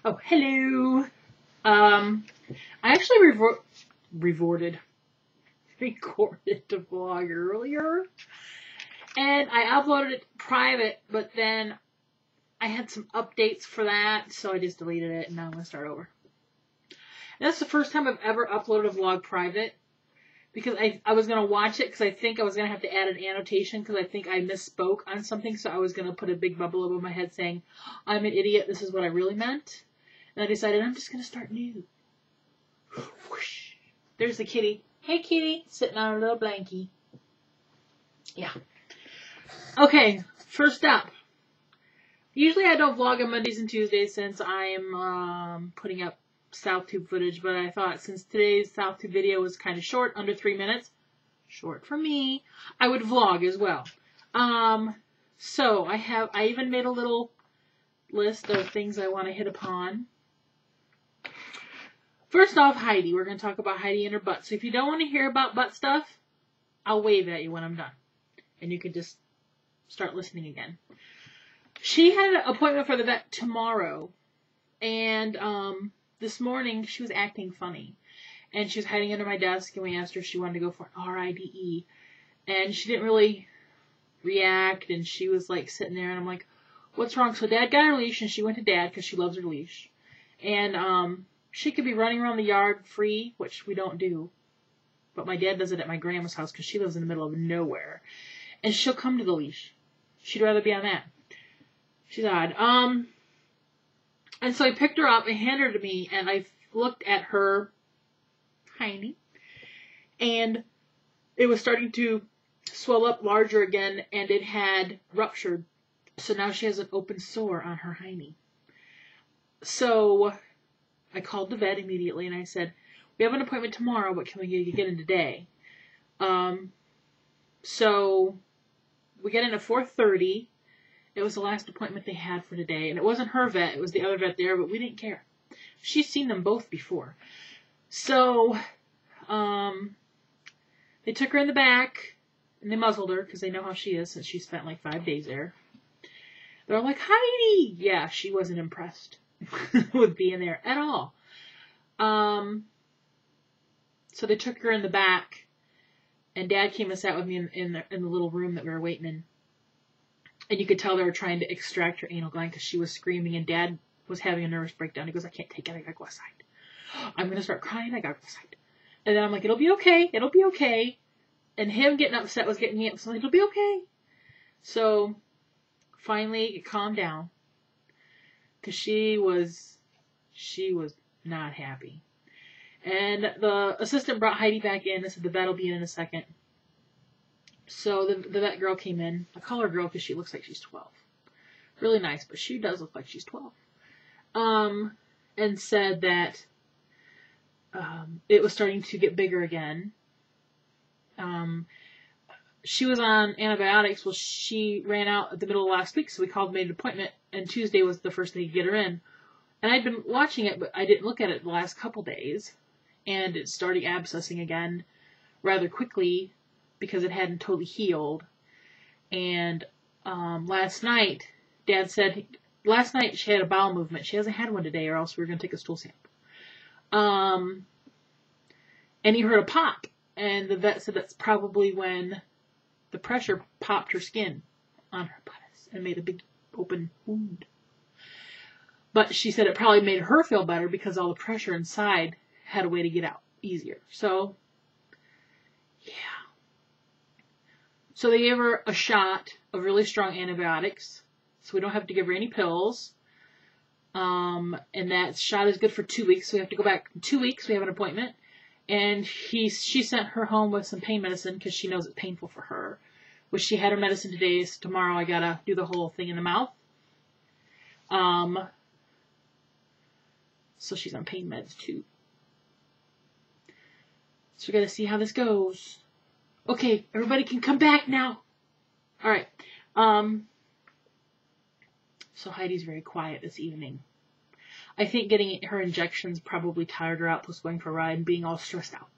Oh, hello. I actually recorded the vlog earlier, and I uploaded it private, but then I had some updates for that, so I just deleted it, and now I'm going to start over. And that's the first time I've ever uploaded a vlog private, because I was going to watch it, because I think I was going to have to add an annotation, because I think I misspoke on something, so I was going to put a big bubble above my head saying, I'm an idiot, this is what I really meant. And I decided I'm just going to start new. Whoosh. There's the kitty. Hey, kitty. Sitting on a little blankie. Yeah. Okay, first up. Usually I don't vlog on Mondays and Tuesdays since I'm putting up SouthTube footage, but I thought since today's SouthTube video was kind of short, under 3 minutes, short for me, I would vlog as well. So I even made a little list of things I want to hit upon. First off, Heidi. We're going to talk about Heidi and her butt. So if you don't want to hear about butt stuff, I'll wave at you when I'm done. And you can just start listening again. She had an appointment for the vet tomorrow. And this morning, she was acting funny. And she was hiding under my desk, and we asked her if she wanted to go for an RIDE. And she didn't really react, and she was like sitting there, and I'm like, what's wrong? So Dad got her leash, and she went to Dad because she loves her leash. And she could be running around the yard free, which we don't do. But my dad does it at my grandma's house because she lives in the middle of nowhere. And she'll come to the leash. She'd rather be on that. She's odd. And so I picked her up and handed her to me, and I looked at her hiney, and it was starting to swell up larger again, and it had ruptured. So now she has an open sore on her hiney. So I called the vet immediately, and I said, we have an appointment tomorrow, but can we get in today? So we get in at 4:30. It was the last appointment they had for today, and it wasn't her vet, it was the other vet there, but we didn't care. She's seen them both before. So they took her in the back, and they muzzled her, because they know how she is, since she spent like 5 days there. They're like, Heidi! Yeah, she wasn't impressed with being there at all. So they took her in the back, and Dad came and sat with me in the little room that we were waiting in. And you could tell they were trying to extract her anal gland because she was screaming, and Dad was having a nervous breakdown. He goes, I can't take it. I gotta go outside. I'm gonna start crying. I gotta go outside. And then I'm like, it'll be okay. It'll be okay. And him getting upset was getting me upset. So I'm like, it'll be okay. So finally it calmed down because she was not happy. And the assistant brought Heidi back in and said the vet will be in a second. So the vet girl came in. I call her girl because she looks like she's 12. Really nice, but she does look like she's 12. And said that it was starting to get bigger again. She was on antibiotics. Well, she ran out at the middle of last week, so we called and made an appointment, and Tuesday was the first day to get her in. And I'd been watching it, but I didn't look at it the last couple days. And it started abscessing again rather quickly because it hadn't totally healed. And last night, Dad said, last night she had a bowel movement. She hasn't had one today, or else we were going to take a stool sample. And he heard a pop. And the vet said that's probably when the pressure popped her skin on her buttock and made a big open wound. But she said it probably made her feel better because all the pressure inside had a way to get out easier. So, yeah. So they gave her a shot of really strong antibiotics. So we don't have to give her any pills. And that shot is good for 2 weeks. So we have to go back in 2 weeks. We have an appointment. And she sent her home with some pain medicine because she knows it's painful for her. Which she had her medicine today, so tomorrow I gotta do the whole thing in the mouth. So she's on pain meds too. So we gotta see how this goes. Okay, everybody can come back now. Alright. So Heidi's very quiet this evening. I think getting her injections probably tired her out, plus going for a ride and being all stressed out.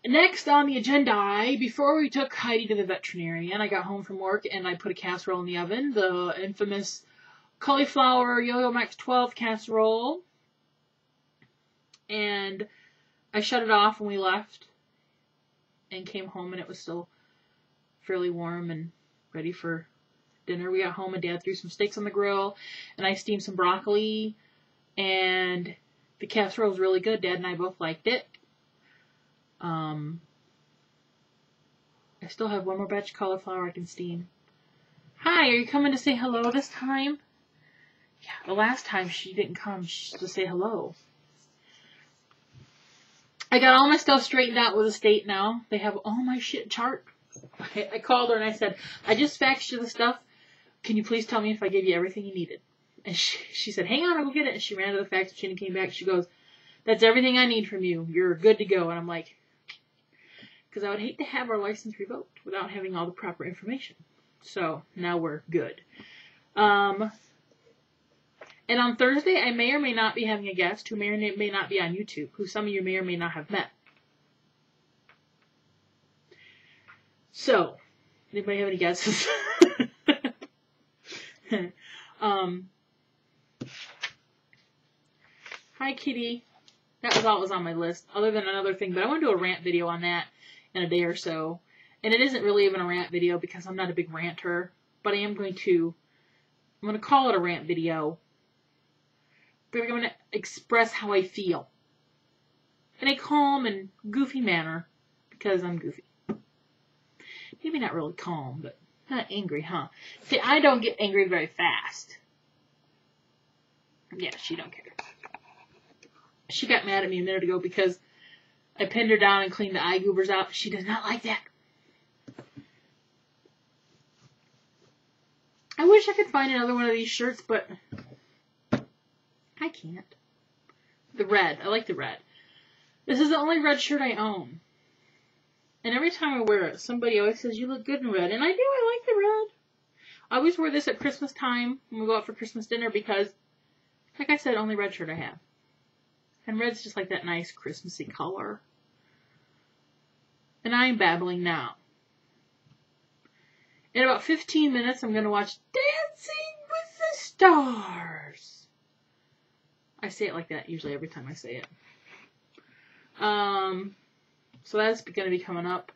Next on the agenda, before we took Heidi to the veterinarian, I got home from work and I put a casserole in the oven, the infamous cauliflower Yo-Yo Max 12 casserole. And I shut it off when we left and came home, and it was still fairly warm and ready for dinner. We got home and Dad threw some steaks on the grill, and I steamed some broccoli, and the casserole was really good. Dad and I both liked it. I still have one more batch of cauliflower I can steam. Hi, are you coming to say hello this time? Yeah, the last time she didn't come to say hello. I got all my stuff straightened out with the state now. They have all my shit chart. I called her and I said, I just faxed you the stuff. Can you please tell me if I gave you everything you needed? And she said, hang on, I'll go get it. And she ran to the fax machine and came back. She goes, that's everything I need from you. You're good to go. And I'm like, because I would hate to have our license revoked without having all the proper information. So now we're good. And on Thursday, I may or may not be having a guest who may or may not be on YouTube, who some of you may or may not have met. So, anybody have any guesses? Hi, Kitty. That was all that was on my list, other than another thing. But I want to do a rant video on that in a day or so. And it isn't really even a rant video because I'm not a big ranter. But I'm going to call it a rant video. But I'm going to express how I feel. In a calm and goofy manner. Because I'm goofy. Maybe not really calm, but not angry, huh? See, I don't get angry very fast. Yeah, she don't care. She got mad at me a minute ago because I pinned her down and cleaned the eye goobers out. She does not like that. I wish I could find another one of these shirts, but I can't. The red. I like the red. This is the only red shirt I own. And every time I wear it, somebody always says, you look good in red. And I do. I like the red. I always wear this at Christmas time when we go out for Christmas dinner because, like I said, only red shirt I have. And red's just like that nice Christmassy color. And I'm babbling now. In about 15 minutes, I'm going to watch Dancing with the Stars. I say it like that usually every time I say it. So that's going to be coming up.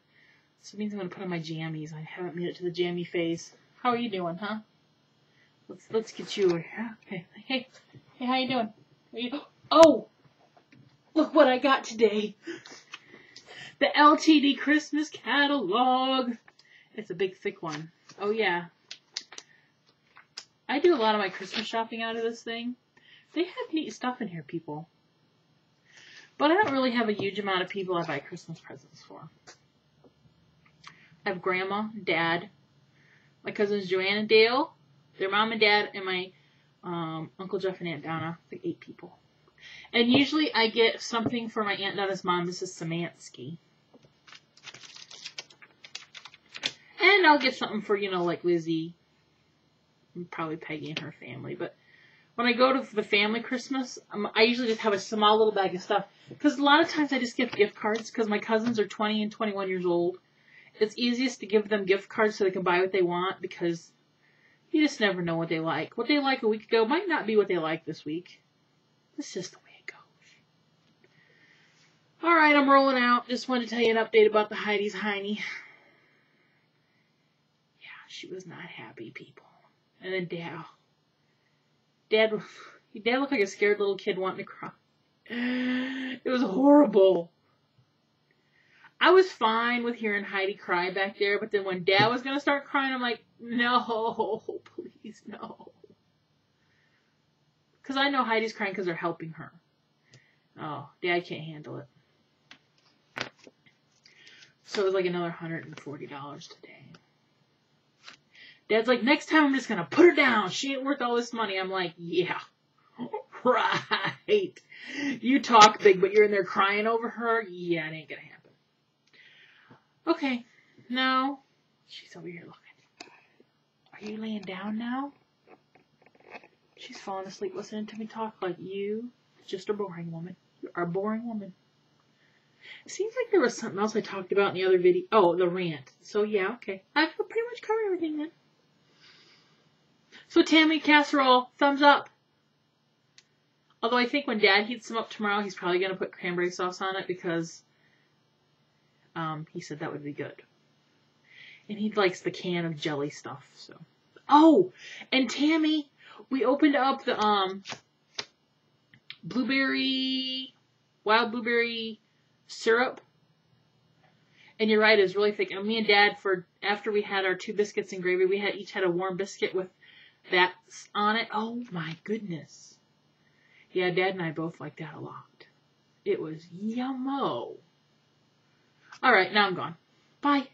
So it means I'm going to put on my jammies. I haven't made it to the jammy phase. How are you doing, huh? Let's get you over here. Okay. Hey, how you doing? Oh! Look what I got today. The LTD Christmas catalog. It's a big, thick one. Oh, yeah. I do a lot of my Christmas shopping out of this thing. They have neat stuff in here, people. But I don't really have a huge amount of people I buy Christmas presents for. I have Grandma, Dad, my cousins Joanne and Dale, their mom and dad, and my Uncle Jeff and Aunt Donna. Like 8 people. And usually I get something for my Aunt Donna's mom, Mrs. Samansky. And I'll get something for, like Lizzie. And probably Peggy and her family. But when I go to the family Christmas, I usually just have a small little bag of stuff. Because a lot of times I just give gift cards. Because my cousins are 20 and 21 years old. It's easiest to give them gift cards so they can buy what they want. Because you just never know what they like. What they liked a week ago might not be what they like this week. It's just the way it goes. Alright, I'm rolling out. Just wanted to tell you an update about the Heidi's Heidi. Yeah, she was not happy, people. And then Dad looked like a scared little kid wanting to cry. It was horrible. I was fine with hearing Heidi cry back there, but then when Dad was going to start crying, I'm like, no, please, no. Because I know Heidi's crying because they're helping her. Oh, Dad can't handle it. So it was like another $140 today. Dad's like, next time I'm just going to put her down. She ain't worth all this money. I'm like, yeah, right. You talk big, but you're in there crying over her? Yeah, it ain't going to happen. Okay, now, she's over here looking. Are you laying down now? She's falling asleep listening to me talk like you. Just a boring woman. You are a boring woman. It seems like there was something else I talked about in the other video. Oh, the rant. So, yeah, okay. I've pretty much covered everything then. So Tammy casserole, thumbs up. Although I think when Dad heats them up tomorrow, he's probably going to put cranberry sauce on it because he said that would be good. And he likes the can of jelly stuff. So, oh, and Tammy, we opened up the wild blueberry syrup. And you're right, it's really thick. And me and Dad, after we had our 2 biscuits and gravy, we each had a warm biscuit with that on it. Oh my goodness. Yeah, Dad and I both like that a lot. It was yummo. All right, now I'm gone. Bye.